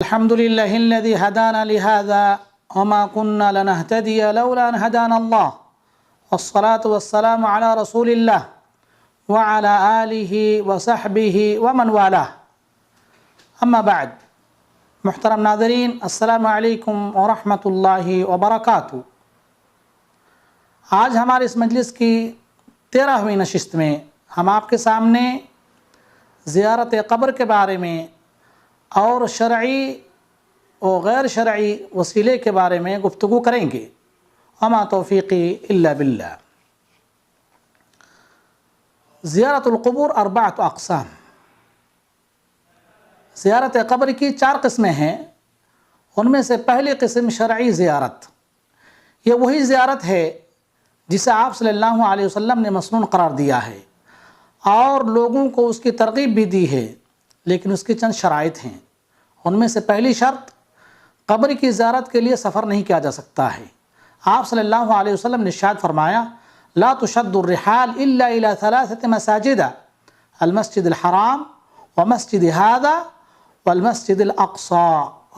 الحمد لله الذي هدانا لهذا وما كنا لنهتدي لولا أن هدانا الله والصلاة والسلام على رسول الله وعلى آله وصحبه ومن والاه اما بعد. محترم ناظرین، السلام علیکم ورحمۃ اللہ وبرکاتہ۔ آج ہمارے اس مجلس کی 13ویں نشست میں ہم آپ کے سامنے زیارت قبر کے بارے میں اور شرعی و غیر شرعی وسیلے کے بارے میں گفتگو کریں گے۔ وما توفیقی الا باللہ۔ زیارت القبور 4 اقسام۔ زیارت قبر کی 4 قسمیں ہیں۔ ان میں سے پہلی قسم شرعی زیارت، یہ وہی زیارت ہے جسے آپ صلی اللہ علیہ وسلم نے مسنون قرار دیا ہے اور لوگوں کو اس کی ترغیب بھی دی ہے، لیکن اس کی چند شرائط ہیں۔ ان میں سے پہلی شرط، قبر کی زیارت کے لیے سفر نہیں کیا جا سکتا ہے۔ آپ صلی اللہ علیہ وسلم نے ارشاد فرمایا: لا تشد الرحال الا الى 3 مساجد، المسجد الحرام ومسجد هذا والمسجد الاقصى،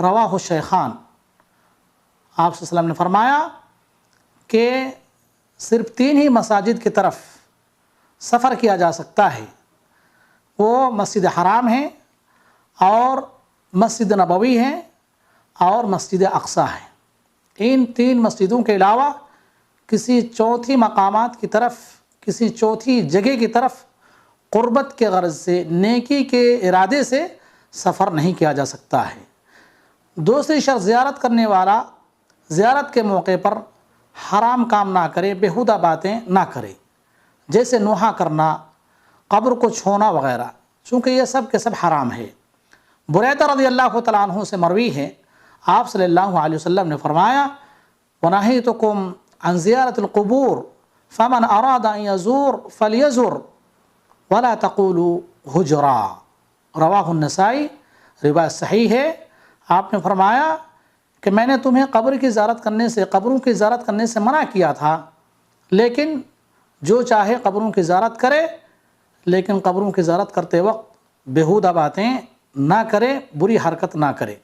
رواہ الشیخان۔ آپ صلی اللہ علیہ وسلم نے فرمایا کہ صرف 3 ہی مساجد کی طرف سفر کیا جا سکتا ہے، وہ مسجد حرام ہے اور مسجد نبوی ہے اور مسجد اقصیٰ ہے۔ ان 3 مسجدوں کے علاوہ کسی چوتھی مقامات کی طرف، کسی چوتھی جگہ کی طرف قربت کے غرض سے، نیکی کے ارادے سے سفر نہیں کیا جا سکتا ہے۔ دوسری شرط، زیارت کرنے والا زیارت کے موقع پر حرام کام نہ کرے، بیہودہ باتیں نہ کرے، جیسے نوحہ کرنا، قبر کو چھونا وغیرہ، چونکہ یہ سب کے سب حرام ہے۔ بریدہ رضی اللہ تعالیٰ عنہ سے مروی ہے، آپ صلی اللہ علیہ وسلم نے فرمایا: وَنَهَيْتُكُمْ عَنْ زِيَارَةِ الْقُبُورِ فَمَنْ أَرَادَ أَنْ يَزُورَ فَلْيَزُرْ وَلَا تَقُولُوا هُجْرًا، رواہ النسائی، روایت صحیح ہے۔ آپ نے فرمایا کہ میں نے تمہیں قبر کی زیارت کرنے سے، قبروں کی زیارت کرنے سے منع کیا تھا، لیکن جو چاہے قبروں کی زیارت کرے، لیکن قبروں کی زیارت کرتے وقت بیہودہ باتیں نہ کرے، بری حرکت نہ کرے۔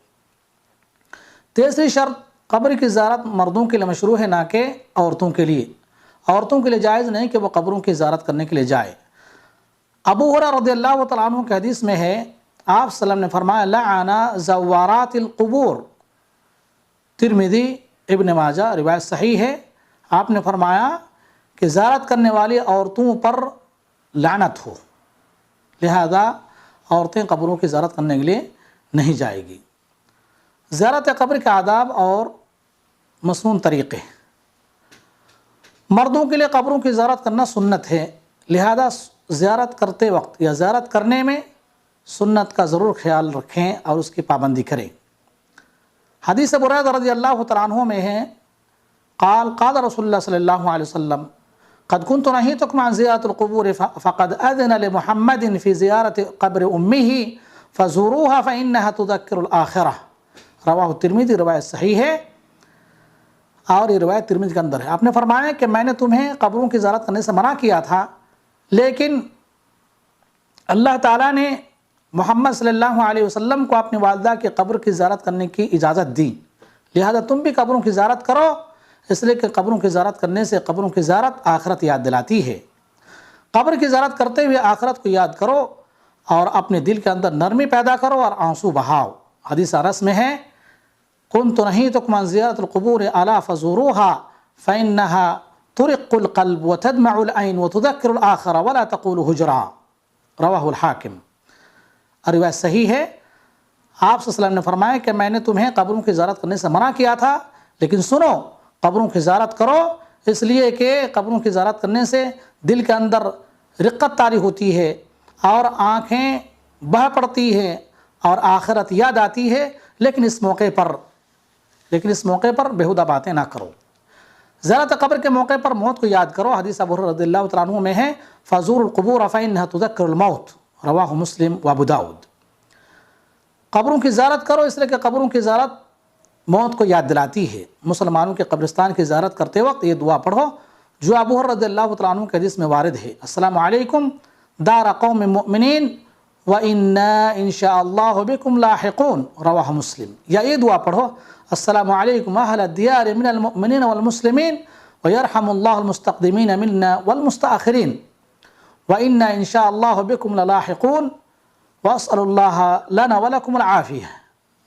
تیسری شرط، قبر کی زیارت مردوں کے لیے مشروع ہے، نہ کہ عورتوں کے لیے۔ عورتوں کے لیے جائز نہیں کہ وہ قبروں کی زیارت کرنے کے لیے جائے۔ ابو ہریرہ رضی اللہ تعالیٰ عنہ کے حدیث میں ہے، آپ صلی اللہ علیہ وسلم نے فرمایا: لعن زوارات القبور، ترمذی، ابن ماجہ، روایت صحیح ہے۔ آپ نے فرمایا کہ زیارت کرنے والی عورتوں پر لعنت ہو، لہذا عورتیں قبروں کی زیارت کرنے کے لیے نہیں جائے گی۔ زیارت قبر کے آداب اور مسنون طریقے۔ مردوں کے لیے قبروں کی زیارت کرنا سنت ہے، لہذا زیارت کرتے وقت یا زیارت کرنے میں سنت کا ضرور خیال رکھیں اور اس کی پابندی کریں۔ حدیث بریدہ رضی اللہ تعالیٰ عنہ میں ہے، قال رسول اللہ صلی اللہ علیہ وسلم: قد كنت نهيتكم عن زيارة القبور فقد أذن لمحمد في زيارة قبر أمه فزوروها فإنها تذكر الآخرة، رواہ الترمذی، روایت صحیح ہے اور یہ روایت ترمذی کے اندر ہے۔ آپ نے فرمایا کہ میں نے تمہیں قبروں کی زیارت کرنے سے منع کیا تھا، لیکن اللہ تعالیٰ نے محمد صلی اللہ علیہ وسلم کو اپنی والدہ کی قبر کی زیارت کرنے کی اجازت دی، لہذا تم بھی قبروں کی زیارت کرو، اس لیے کہ قبروں کی زیارت کرنے سے قبروں کی زیارت آخرت یاد دلاتی ہے۔ قبر کی زیارت کرتے ہوئے آخرت کو یاد کرو اور اپنے دل کے اندر نرمی پیدا کرو اور آنسو بہاؤ۔ حدیث انس میں ہے، كنت نهيتكم عن زيارة القبور ألا فزوروها فإنها ترق القلب وتدمع العين وتذكر الآخرة ولا تقولوا هجرا، رواہ الحاکم، روایت صحیح ہے۔ آپ صلی اللہ علیہ وسلم نے فرمایا کہ میں نے تمہیں قبروں کی زیارت کرنے سے منع کیا تھا، لیکن سنو، قبروں کی زیارت کرو، اس لیے کہ قبروں کی زیارت کرنے سے دل کے اندر رقت طاری ہوتی ہے اور آنکھیں بہہ پڑتی ہیں اور آخرت یاد آتی ہے، لیکن اس موقع پر بیہودہ باتیں نہ کرو۔ زیارت قبر کے موقع پر موت کو یاد کرو۔ حدیث ابو ہریرہ رضی اللہ تعالیٰ عنہ میں ہے، فزور القبور فإنها تذکر الموت، رواہ مسلم و ابو داؤد۔ قبروں کی زیارت کرو، اس لیے کہ قبروں کی زیارت موت کو یاد دلاتی ہے۔ مسلمانوں کے قبرستان کی زیارت کرتے وقت یہ دعا پڑھو جو ابو ہریرہ رضی اللہ تعالیٰ عنہ کے حدیث میں وارد ہے: السلام علیکم دار قوم مؤمنین وَإِنَّا إِن شَاءَ اللَّهُ بِكُمْ لَاحِقُونَ رواہ مسلم. یا یہ دعا پڑھو السلام علیکم اہل الدیار من المؤمنین والمسلمین ویرحم اللہ المستقدمین منا والمستاخرین وَإِنَّا إِن شَاءَ اللَّهُ بِكُمْ لَلاحِقُونَ وَأَسْأَلُ اللَّهَ لَنَا وَلَكُمُ الْعَافِيَةَ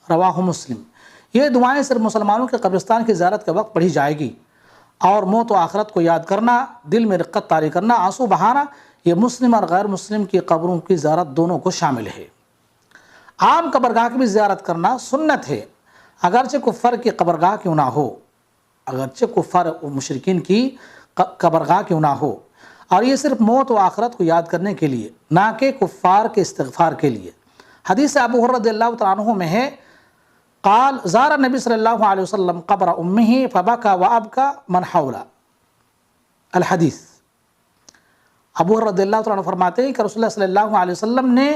رواہ مسلم. یہ دعائیں صرف مسلمانوں کے قبرستان کی زیارت کے وقت پڑھی جائے گی، اور موت و آخرت کو یاد کرنا، دل میں رقت طاری کرنا، آنسو بہانا، یہ مسلم اور غیر مسلم کی قبروں کی زیارت دونوں کو شامل ہے. عام قبرگاہ کی بھی زیارت کرنا سنت ہے، اگرچہ کفر کی قبرگاہ کیوں نہ ہو، اگرچہ کفر و مشرکین کی قبرگاہ کیوں نہ ہو، اور یہ صرف موت و آخرت کو یاد کرنے کے لیے، نہ کہ کفار کے استغفار کے لیے. حدیث ابو ہریرہ رضی اللہ تعالیٰ عنہ میں ہے قال زار النبی صلی اللہ علیہ وسلم قبر امہ فبکا وابکا من حولہ الحدیث. ابو ہریرہ رضی اللہ تعالیٰ عنہ فرماتے ہیں کہ رسول اللہ صلی اللہ علیہ وسلم نے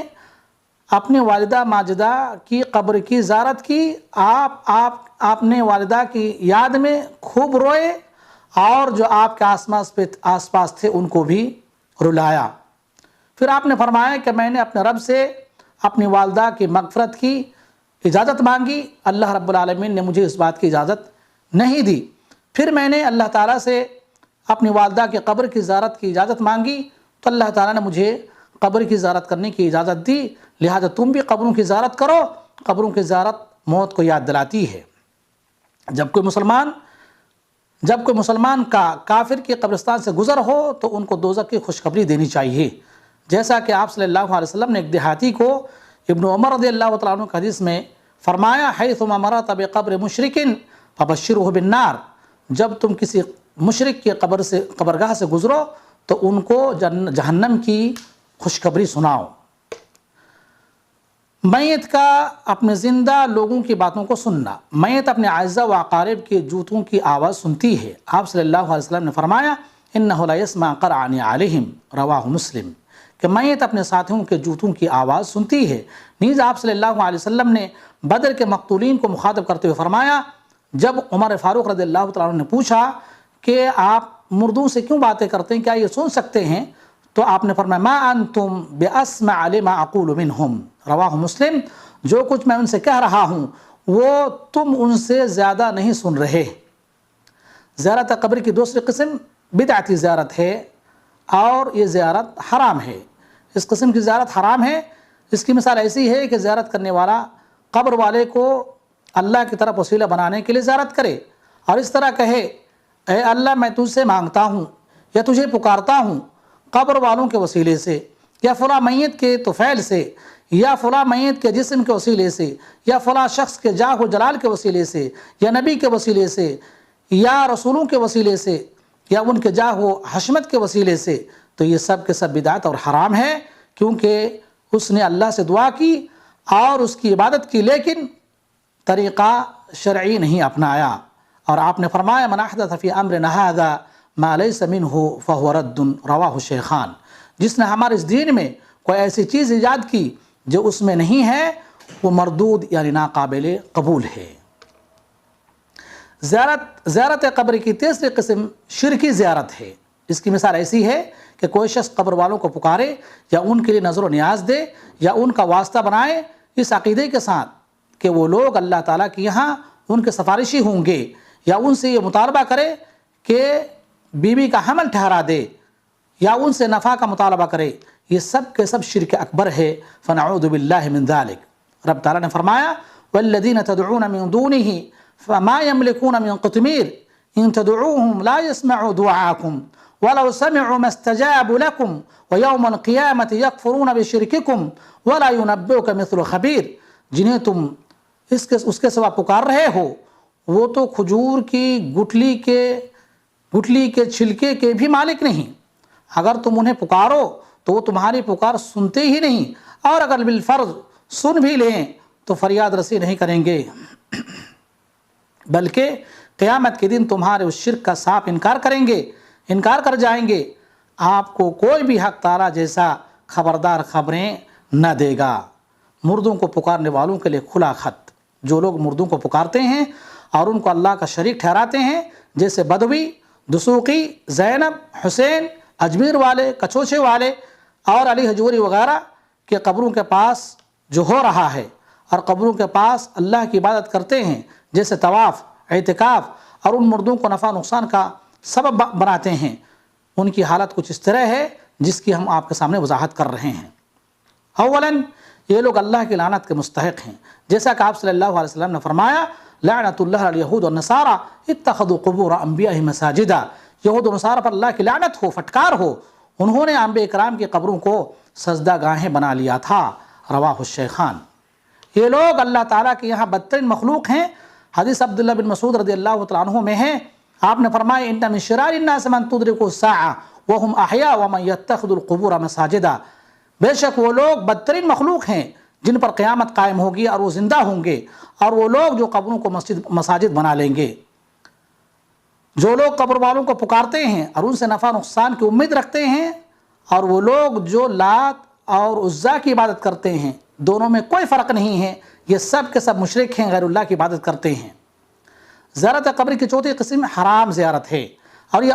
اپنی والدہ ماجدہ کی قبر کی زیارت کی. آپ نے والدہ کی یاد میں خوب روئے، اور جو آپ کے آس پاس تھے ان کو بھی رلایا. پھر آپ نے فرمایا کہ میں نے اپنے رب سے اپنی والدہ کی مغفرت کی اجازت مانگی، اللہ رب العالمین نے مجھے اس بات کی اجازت نہیں دی. پھر میں نے اللہ تعالیٰ سے اپنی والدہ کی قبر کی زیارت کی اجازت مانگی، تو اللہ تعالیٰ نے مجھے قبر کی زیارت کرنے کی اجازت دی. لہذا تم بھی قبروں کی زیارت کرو، قبروں کی زیارت موت کو یاد دلاتی ہے. جب کوئی مسلمان کا کافر کی قبرستان سے گزر ہو تو ان کو دوزخ کی خوشخبری دینی چاہیے، جیسا کہ آپ صلی اللہ علیہ وسلم نے ایک دیہاتی کو ابن عمر رضی اللہ تعالیٰ عنہ کے حدیث میں فرمایا حیثما مررت بقبر مشرک فبشرہ بالنار. جب تم کسی مشرک کی قبرگاہ سے گزرو تو ان کو جہنم کی خوشخبری سناؤ. میت کا اپنے زندہ لوگوں کی باتوں کو سننا. میت اپنے اعزاء و اقارب کے جوتوں کی آواز سنتی ہے. آپ صلی اللہ علیہ وسلم نے فرمایا انہ لا یسمع قرعن علیہم رواہ مسلم، کہ میت اپنے ساتھیوں کے جوتوں کی آواز سنتی ہے. نیز آپ صلی اللہ علیہ وسلم نے بدر کے مقتولین کو مخاطب کرتے ہوئے فرمایا، جب عمر فاروق رضی اللہ تعالیٰ عنہ نے پوچھا کہ آپ مردوں سے کیوں باتیں کرتے ہیں، کیا یہ سن سکتے ہیں، تو آپ نے فرمایا ما انتم باسمع لما اقول منہم رواہ مسلم. جو کچھ میں ان سے کہہ رہا ہوں وہ تم ان سے زیادہ نہیں سن رہے. زیارت قبر کی دوسری قسم بدعتی زیارت ہے، اور یہ زیارت حرام ہے. اس قسم کی زیارت حرام ہے. اس کی مثال ایسی ہے کہ زیارت کرنے والا قبر والے کو اللہ کی طرف وسیلہ بنانے کے لیے زیارت کرے، اور اس طرح کہے اے اللہ میں تجھ سے مانگتا ہوں یا تجھے پکارتا ہوں قبر والوں کے وسیلے سے، یا فلاں میت کے طفیل سے، یا فلاں میت کے جسم کے وسیلے سے، یا فلاں شخص کے جاہ و جلال کے وسیلے سے، یا نبی کے وسیلے سے، یا رسولوں کے وسیلے سے، یا ان کے جاہ و حشمت کے وسیلے سے. تو یہ سب کے سب بدعت اور حرام ہے، کیونکہ اس نے اللہ سے دعا کی اور اس کی عبادت کی، لیکن طریقہ شرعی نہیں اپنایا. اور آپ نے فرمایا من احدث فی امرنا ھذا ما لیس منہ فہو رد رواہ الشیخان. جس نے ہمارے اس دین میں کوئی ایسی چیز ایجاد کی جو اس میں نہیں ہے وہ مردود یعنی ناقابل قبول ہے. زیارت قبر کی تیسری قسم شرکی زیارت ہے. اس کی مثال ایسی ہے کہ کوئی شخص قبر والوں کو پکارے یا ان کے لیے نظر و نیاز دے یا ان کا واسطہ بنائے اس عقیدے کے ساتھ کہ وہ لوگ اللہ تعالیٰ کے یہاں ان کے سفارشی ہوں گے، یا ان سے یہ مطالبہ کرے کہ بیوی کا حمل ٹھہرا دے، یا ان سے نفع کا مطالبہ کرے. یہ سب کے سب شرک اکبر ہے. فنعوذ باللہ من ذلک. رب تعالیٰ نے فرمایا والذین تدعون من دونه فما يملكون من قطمیر ان تدعوهم لا يسمعوا دعاءكم ولو سمعوا ما استجابوا لكم ويوم القيامة يكفرون بشرككم ولا ينبئك مثل خبیر. جنہیں تم اس کے سوا پکار رہے ہو وہ تو کھجور کی گٹھلی کے چھلکے کے بھی مالک نہیں. اگر تم انہیں پکارو تو وہ تمہاری پکار سنتے ہی نہیں، اور اگر بالفرض سن بھی لیں تو فریاد رسی نہیں کریں گے، بلکہ قیامت کے دن تمہارے اس شرک کا صاف انکار کر جائیں گے. آپ کو کوئی بھی حق تعالیٰ جیسا خبردار خبریں نہ دے گا. مردوں کو پکارنے والوں کے لیے کھلا خط. جو لوگ مردوں کو پکارتے ہیں اور ان کو اللہ کا شریک ٹھہراتے ہیں، جیسے بدوی، دسوقی، زینب، حسین، اجمیر والے، کچوچے والے اور علی حجوری وغیرہ، کہ قبروں کے پاس جو ہو رہا ہے اور قبروں کے پاس اللہ کی عبادت کرتے ہیں جیسے طواف، اعتکاف اور ان مردوں کو نفع نقصان کا سبب بناتے ہیں، ان کی حالت کچھ اس طرح ہے جس کی ہم آپ کے سامنے وضاحت کر رہے ہیں۔ اولاً یہ لوگ اللہ کی لعنت کے مستحق ہیں، جیسا کہ آپ صلی اللہ علیہ وسلم نے فرمایا لعنت اللہ علی الیہود والنصارى اتخذوا قبور انبیاء مساجدا، یہود و نصارہ پر اللہ کی لعنت ہو، پھٹکار ہو، انہوں نے انبیاء کرام کی قبروں کو سجدہ گاہیں بنا لیا تھا۔ رواہ الشیخان۔ یہ لوگ اللہ تعالیٰ کے یہاں بدترین مخلوق ہیں۔ حدیث عبداللہ بن مسعود رضی اللہ تعالیٰ عنہ میں ہے، آپ نے فرمایا ان من شرار الناس من تدرک الساعہ وهم احیاء ومن یتخذ القبور مساجدا، بے شک وہ لوگ بدترین مخلوق ہیں جن پر قیامت قائم ہوگی اور وہ زندہ ہوں گے، اور وہ لوگ جو قبروں کو مساجد بنا لیں گے۔ جو لوگ قبر والوں کو پکارتے ہیں اور ان سے نفع نقصان کی امید رکھتے ہیں، اور وہ لوگ جو لات اور عزا کی عبادت کرتے ہیں، دونوں میں کوئی فرق نہیں ہے، یہ سب کے سب مشرک ہیں، غیر اللہ کی عبادت کرتے ہیں۔ زیارت قبر کی چوتھی قسم حرام زیارت ہے، اور یہ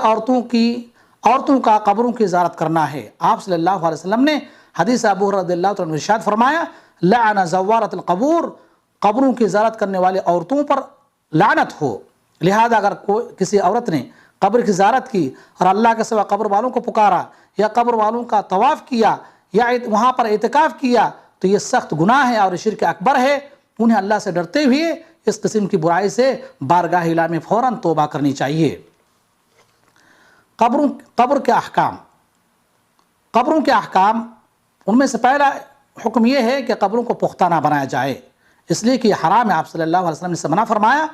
عورتوں کا قبروں کی زیارت کرنا ہے۔ آپ صلی اللہ علیہ وسلم نے حدیث ابو ہریرہ رضی اللہ عنہ میں ارشاد فرمایا لعن زوارت القبور، قبروں کی زیارت کرنے والے عورتوں پر لعنت ہو۔ لہذا اگر کسی عورت نے قبر کی زیارت کی اور اللہ کے سوا قبر والوں کو پکارا یا قبر والوں کا طواف کیا یا وہاں پر اعتکاف کیا تو یہ سخت گناہ ہے اور شرک اکبر ہے۔ انہیں اللہ سے ڈرتے ہوئے اس قسم کی برائی سے بارگاہ الہی میں فوراً توبہ کرنی چاہیے۔ قبر کے احکام۔ قبروں کے احکام، ان میں سے پہلا حکم یہ ہے کہ قبروں کو پختہ نہ بنایا جائے، اس لیے کہ یہ حرام ہے۔ آپ صلی اللہ علیہ وسلم نے اسے منع فرمایا۔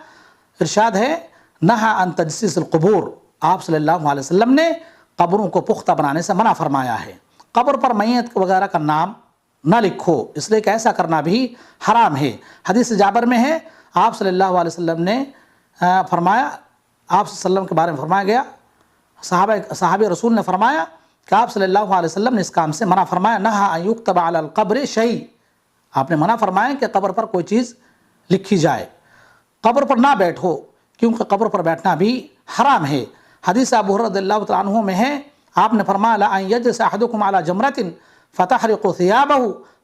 ارشاد ہے نہا عن تجسیس القبور، آپ صلی اللہ علیہ وسلم نے قبروں کو پختہ بنانے سے منع فرمایا ہے۔ قبر پر میت وغیرہ کا نام نہ لکھو، اس لیے کہ ایسا کرنا بھی حرام ہے۔ حدیث جابر میں ہے، آپ صلی اللہ علیہ وسلم نے فرمایا، آپ صلی اللہ علیہ وسلم کے بارے میں فرمایا گیا، صحابہ رسول نے فرمایا کہ آپ صلی اللہ علیہ وسلم نے اس کام سے منع فرمایا، نہا ان یکتب علی القبر شیء، آپ نے منع فرمایا کہ قبر پر کوئی چیز لکھی جائے۔ قبر پر نہ بیٹھو، کیونکہ قبر پر بیٹھنا بھی حرام ہے۔ حدیث ابو ہریرہ رضی اللہ تعالیٰ عنہ میں ہے، آپ نے فرمایا لأن یجلس احدکم علی جمرۃ فتحرق ثیابہ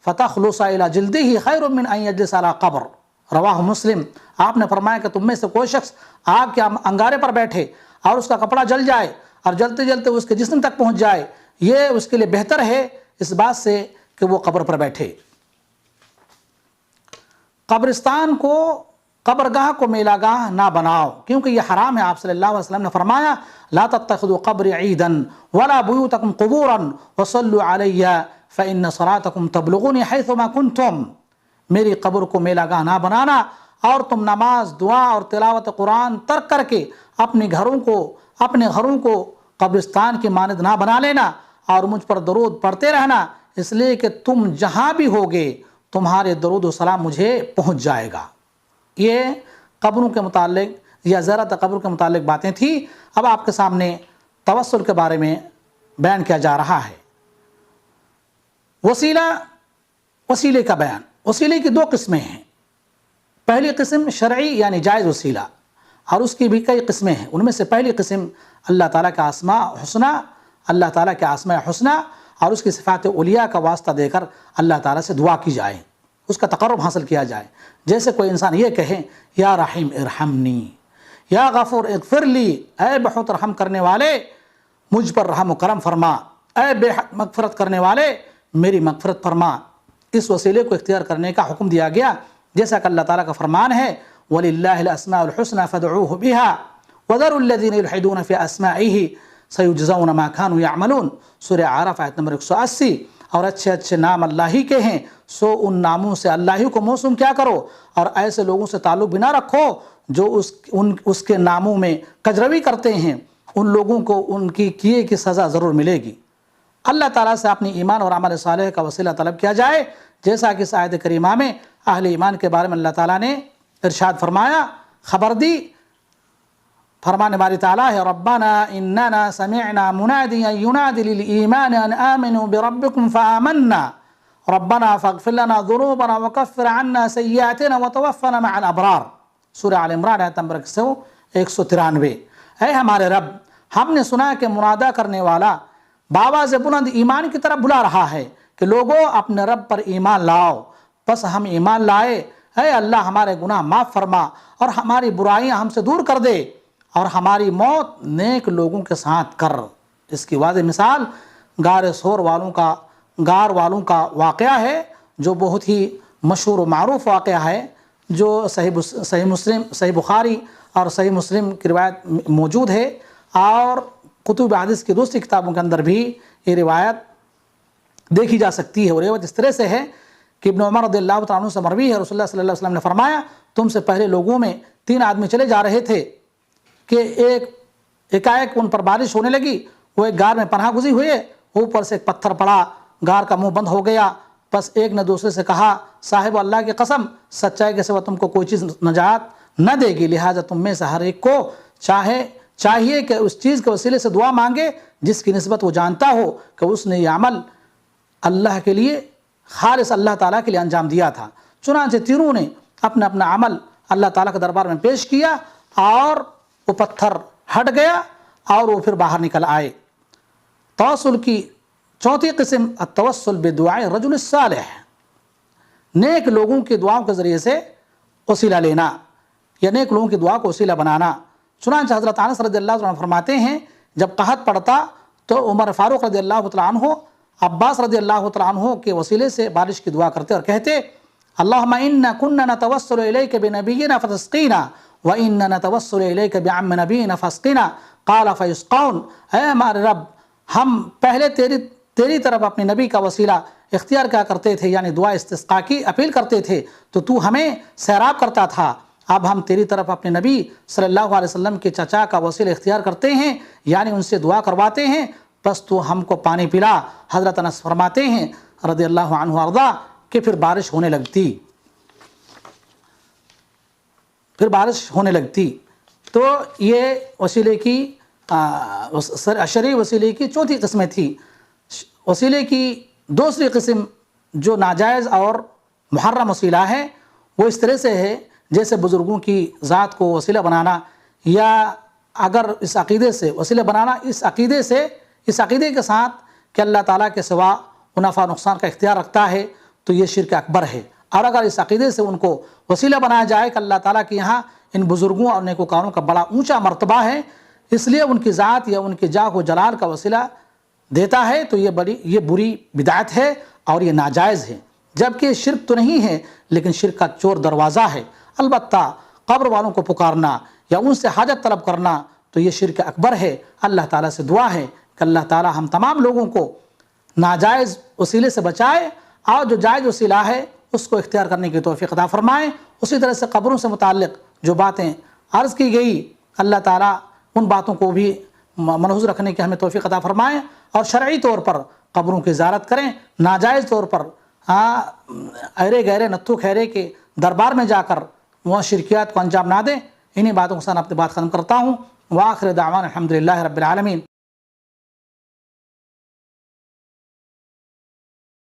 فتخلص الی جلدہ خیر من ان یجلس علی قبر، رواہ مسلم۔ آپ نے فرمایا کہ تم میں سے کوئی شخص آگ کے انگارے پر بیٹھے اور اس کا کپڑا جل جائے اور جلتے جلتے اس کے جسم تک پہنچ جائے، یہ اس کے لیے بہتر ہے اس بات سے کہ وہ قبر پر بیٹھے۔ قبرستان کو، قبرگاہ کو میلہ گاہ نہ بناؤ، کیونکہ یہ حرام ہے۔ آپ صلی اللہ علیہ وسلم نے فرمایا لا تتخذوا قبری عیدا ولا بیوتکم قبورا وصلوا علی فإن صلاتکم تبلغنی حیثما کنتم، میری قبر کو میلہ گاہ نہ بنانا اور تم نماز، دعا اور تلاوت قرآن ترک کر کے اپنے گھروں کو قبرستان کی مانند نہ بنا لینا اور مجھ پر درود پڑھتے رہنا، اس لیے کہ تم جہاں بھی ہوگے تمہارے درود و سلام مجھے پہنچ جائے گا۔ یہ قبروں کے متعلق یا زیارت قبر کے متعلق باتیں تھیں۔ اب آپ کے سامنے توسل کے بارے میں بیان کیا جا رہا ہے۔ وسیلے کا بیان۔ وسیلے کی دو قسمیں ہیں۔ پہلی قسم شرعی یعنی جائز وسیلہ، اور اس کی بھی کئی قسمیں ہیں۔ ان میں سے پہلی قسم اللہ تعالیٰ کا اسماء حسنہ، اللہ تعالیٰ کے اسماء حسنہ اور اس کی صفات علیٰ کا واسطہ دے کر اللہ تعالیٰ سے دعا کی جائے، اس کا تقرب حاصل کیا جائے۔ جیسے کوئی انسان یہ کہے یا رحیم ارحمنی، یا غفور اغفر لی، اے بہت رحم کرنے والے مجھ پر رحم و کرم فرما، اے بے حد مغفرت کرنے والے میری مغفرت فرما۔ اس وسیلے کو اختیار کرنے کا حکم دیا گیا، جیسا کہ اللہ تعالیٰ کا فرمان ہے وَلِلَّهِ الْأَسْمَاءُ الْحُسْنَى فَادْعُوهُ بِهَا وَذَرُوا الَّذِينَ يُلْحِدُونَ فِي أَسْمَائِهِ سَيُجْزَوْنَ مَا كَانُوا يَعْمَلُونَ، سورہ اعراف آیت نمبر 180۔ اور اچھے اچھے نام اللہ ہی کے ہیں، سو ان ناموں سے اللہ ہی کو موسوم کیا کرو، اور ایسے لوگوں سے تعلق بھی نہ رکھو جو اس کے ناموں میں کجروی کرتے ہیں، ان لوگوں کو ان کی کیے کی سزا ضرور ملے گی۔ اللہ تعالیٰ سے اپنی ایمان اور عمل صالح کا وسیلہ طلب کیا جائے، جیسا کہ اس آیت کریمہ میں اہل ایمان کے بارے میں اللہ تعالیٰ نے ارشاد فرمایا، خبر دی۔ فرمانے والی تعالیٰ ہے ربنا اننا سمعنا منادیا ینادی للایمان ان آمنوا بربکم فآمنا ربنا فاغفر لنا ذنوبنا وکفر عنا سیئاتنا وتوفنا مع الابرار، سورہ آل عمران آیت نمبر 193۔ اے ہمارے رب، ہم نے سنا کہ منادہ کرنے والا باواز بلند ایمان کی طرف بلا رہا ہے کہ لوگوں اپنے رب پر ایمان لاؤ. بس ہم ایمان لائے, اے اللہ ہمارے گناہ معاف فرما اور ہماری برائیاں ہم سے دور کر دے اور ہماری موت نیک لوگوں کے ساتھ کر. اس کی واضح مثال غار ثور والوں کا واقعہ ہے, جو بہت ہی مشہور و معروف واقعہ ہے, جو صحیح بخاری اور صحیح مسلم کی روایت موجود ہے, اور کتب حدیث کی دوسری کتابوں کے اندر بھی یہ روایت دیکھی جا سکتی ہے. اور روایت اس طرح سے ہے کہ ابن عمر رضی اللہ تعالیٰ عنہ سے مروی ہے, رسول اللہ صلی اللہ علیہ وسلم نے فرمایا, تم سے پہلے لوگوں میں 3 آدمی چلے جا رہے تھے کہ ایک ان پر بارش ہونے لگی, وہ ایک غار میں پناہ گزین ہوئے, اوپر سے ایک پتھر پڑا, غار کا منہ بند ہو گیا. بس ایک نے دوسرے سے کہا, صاحب اللہ کی قسم, سچائی کے سوا تم کو کوئی چیز نجات نہ دے گی, لہٰذا تم میں سے ہر ایک کو چاہیے کہ اس چیز کے وسیلے سے دعا مانگے جس کی نسبت وہ جانتا ہو کہ اس نے یہ عمل اللہ کے لیے, خالص اللہ تعالیٰ کے لیے انجام دیا تھا. چنانچہ تینوں نے اپنا اپنا عمل اللہ تعالیٰ کے دربار میں پیش کیا, اور وہ پتھر ہٹ گیا اور وہ پھر باہر نکل آئے. توسل کی چوتھی قسم التوسل بدعاء الرجل الصالح, نیک لوگوں کی دعاؤں کے ذریعے سے وسیلہ لینا یا نیک لوگوں کی دعا کو وسیلہ بنانا. چنانچہ حضرت انس رضی اللہ عنہ فرماتے ہیں, جب قحط پڑتا تو عمر فاروق رضی اللہ تعالیٰ عنہ, عباس رضی اللہ تعالیٰ عنہ کے وسیلے سے بارش کی دعا کرتے اور کہتے, اللہم انا کننا نتوسل الیک بنبینا فتسقینا وَإِنَّا نَتَوَسُّلُ إِلَيْكَ بِعَمِّ نَبِيِّنَا فَاسْقِنَا قَالَ فَيُسْقَوْنَ. اے ہمارے رب, ہم پہلے تیری طرف اپنے نبی کا وسیلہ اختیار کیا کرتے تھے, یعنی دعا استسقاء کی اپیل کرتے تھے, تو ہمیں سیراب کرتا تھا. اب ہم تیری طرف اپنے نبی صلی اللہ علیہ وسلم کے چچا کا وسیلہ اختیار کرتے ہیں, یعنی ان سے دعا کرواتے ہیں, بس تو ہم کو پانی پلا. حضرت انس فرماتے ہیں رضی اللہ عنہ وارضا کہ پھر بارش ہونے لگتی. تو یہ وسیلے کی شرعی وسیلے کی چوتھی قسمیں تھی. وسیلے کی دوسری قسم جو ناجائز اور محرم وسیلہ ہے, وہ اس طرح سے ہے جیسے بزرگوں کی ذات کو وسیلہ بنانا, یا اگر اس عقیدے سے وسیلہ بنانا, اس عقیدے کے ساتھ کہ اللہ تعالیٰ کے سوا نفع نقصان کا اختیار رکھتا ہے, تو یہ شرک اکبر ہے. اور اگر اس عقیدے سے ان کو وسیلہ بنایا جائے کہ اللہ تعالیٰ کے یہاں ان بزرگوں اور نیکوکاروں کا بڑا اونچا مرتبہ ہے, اس لیے ان کی ذات یا ان کے جاہ و جلال کا وسیلہ دیتا ہے, تو یہ بری بدعت ہے اور یہ ناجائز ہے. جبکہ شرک تو نہیں ہے, لیکن شرک کا چور دروازہ ہے. البتہ قبر والوں کو پکارنا یا ان سے حاجت طلب کرنا تو یہ شرک اکبر ہے. اللہ تعالیٰ سے دعا ہے کہ اللہ تعالیٰ ہم تمام لوگوں کو ناجائز وسیلے سے بچائے, اور جو جائز وسیلہ ہے اس کو اختیار کرنے کی توفیق عطا فرمائے. اسی طرح سے قبروں سے متعلق جو باتیں عرض کی گئی, اللہ تعالیٰ ان باتوں کو بھی ملحوظ رکھنے کی ہمیں توفیق عطا فرمائے, اور شرعی طور پر قبروں کی زیارت کریں, ناجائز طور پر ایرے گہرے نتھو خیرے کے دربار میں جا کر وہ شرکیات کو انجام نہ دیں. انہی باتوں کے ساتھ اپنی بات ختم کرتا ہوں. وآخر دعوانا الحمدللہ رب العالمین.